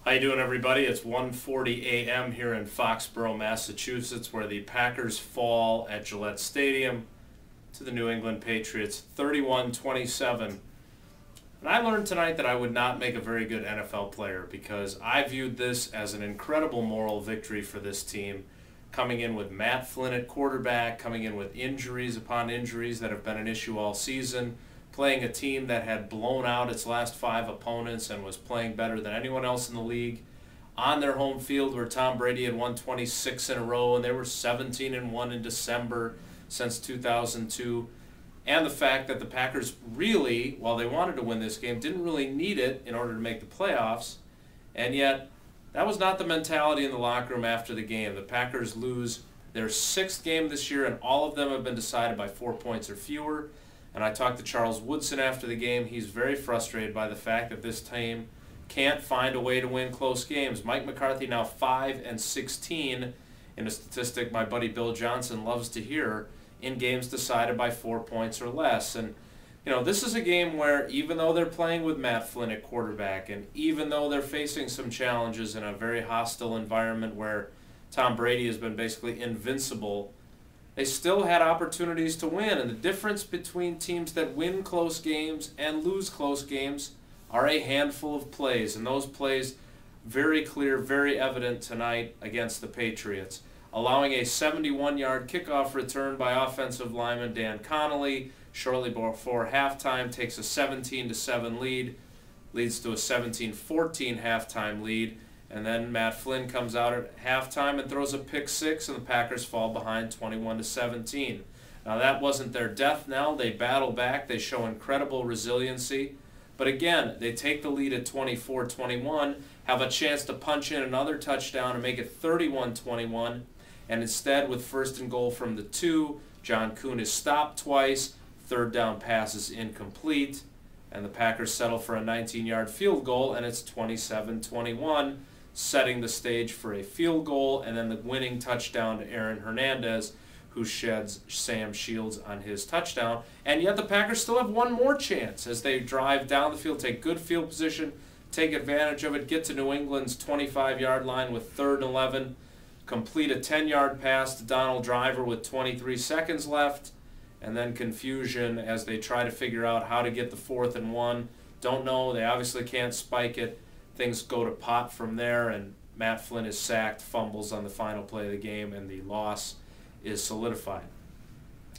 How you doing, everybody? It's 1:40 a.m. here in Foxborough, Massachusetts, where the Packers fall at Gillette Stadium to the New England Patriots 31-27. And I learned tonight that I would not make a very good NFL player because I viewed this as an incredible moral victory for this team, coming in with Matt Flynn at quarterback, coming in with injuries upon injuries that have been an issue all season, playing a team that had blown out its last 5 opponents and was playing better than anyone else in the league, on their home field where Tom Brady had won 26 in a row and they were 17-1 in December since 2002, and the fact that the Packers really, while they wanted to win this game, didn't really need it in order to make the playoffs, and yet that was not the mentality in the locker room after the game. The Packers lose their 6th game this year, and all of them have been decided by 4 points or fewer. And I talked to Charles Woodson after the game. He's very frustrated by the fact that this team can't find a way to win close games. Mike McCarthy now 5-16 in a statistic my buddy Bill Johnson loves to hear, in games decided by 4 points or less. And this is a game where even though they're playing with Matt Flynn at quarterback, and even though they're facing some challenges in a very hostile environment where Tom Brady has been basically invincible, they still had opportunities to win. And the difference between teams that win close games and lose close games are a handful of plays. And those plays, very clear, very evident tonight against the Patriots. Allowing a 71-yard kickoff return by offensive lineman Dan Connolly shortly before halftime takes a 17-7 lead, leads to a 17-14 halftime lead. And then Matt Flynn comes out at halftime and throws a pick 6, and the Packers fall behind 21-17. Now that wasn't their death knell. They battle back. They show incredible resiliency. But again, they take the lead at 24-21, have a chance to punch in another touchdown and make it 31-21. And instead, with 1st and goal from the 2, John Kuhn is stopped twice. 3rd down pass is incomplete. And the Packers settle for a 19-yard field goal, and it's 27-21. Setting the stage for a field goal, and then the winning touchdown to Aaron Hernandez, who sheds Sam Shields on his touchdown. And yet the Packers still have one more chance as they drive down the field, take good field position, take advantage of it, get to New England's 25-yard line with 3rd and 11, complete a 10-yard pass to Donald Driver with 23 seconds left, and then confusion as they try to figure out how to get the 4th and 1. Don't know. They obviously can't spike it. Things go to pot from there, and Matt Flynn is sacked, fumbles on the final play of the game, and the loss is solidified.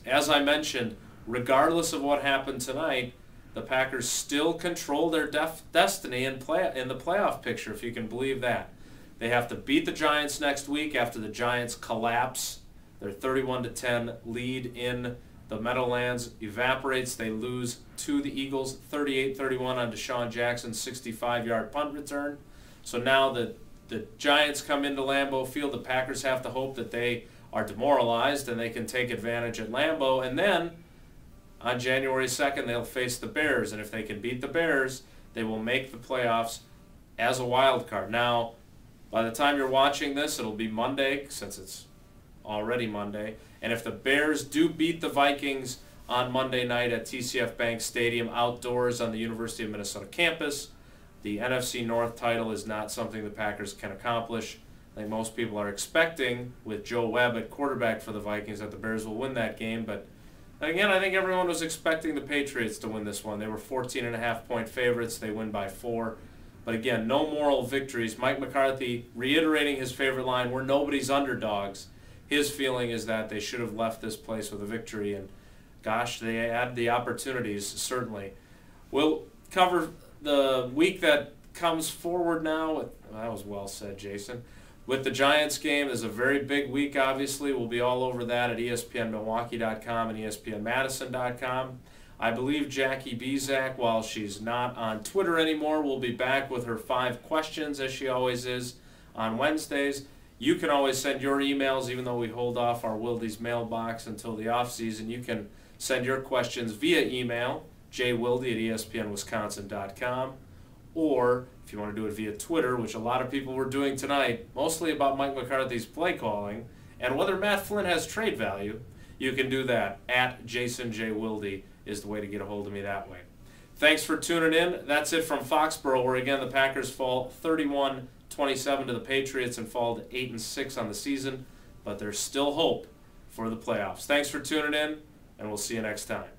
As I mentioned, regardless of what happened tonight, the Packers still control their destiny in the playoff picture, if you can believe that. They have to beat the Giants next week after the Giants collapse. Their 31-10 lead in the Meadowlands evaporates. They lose to the Eagles 38-31 on Deshaun Jackson's 65-yard punt return. So now the Giants come into Lambeau Field. The Packers have to hope that they are demoralized and they can take advantage at Lambeau. And then on January 2nd, they'll face the Bears. And if they can beat the Bears, they will make the playoffs as a wild card. Now, by the time you're watching this, it'll be Monday, since it's already Monday. And if the Bears do beat the Vikings on Monday night at TCF Bank Stadium outdoors on the University of Minnesota campus, the NFC North title is not something the Packers can accomplish. I think most people are expecting, with Joe Webb at quarterback for the Vikings, that the Bears will win that game. But again, I think everyone was expecting the Patriots to win this one. They were 14.5-point favorites. They win by 4. But again, no moral victories. Mike McCarthy reiterating his favorite line, "We're nobody's underdogs." His feeling is that they should have left this place with a victory, and gosh, they had the opportunities, certainly. We'll cover the week that comes forward now. That was well said, Jason. With the Giants game, there's a very big week, obviously. We'll be all over that at ESPNMilwaukee.com and ESPNMadison.com. I believe Jackie Bezak, while she's not on Twitter anymore, will be back with her 5 questions, as she always is, on Wednesdays. You can always send your emails, even though we hold off our Wildy's mailbox until the off-season. You can send your questions via email, jwildy@espnwisconsin.com, or if you want to do it via Twitter, which a lot of people were doing tonight, mostly about Mike McCarthy's play calling and whether Matt Flynn has trade value, you can do that. @JasonJWildy is the way to get a hold of me that way. Thanks for tuning in. That's it from Foxborough, where again the Packers fall 31-27 to the Patriots and fall to 8-6 on the season, but there's still hope for the playoffs. Thanks for tuning in, and we'll see you next time.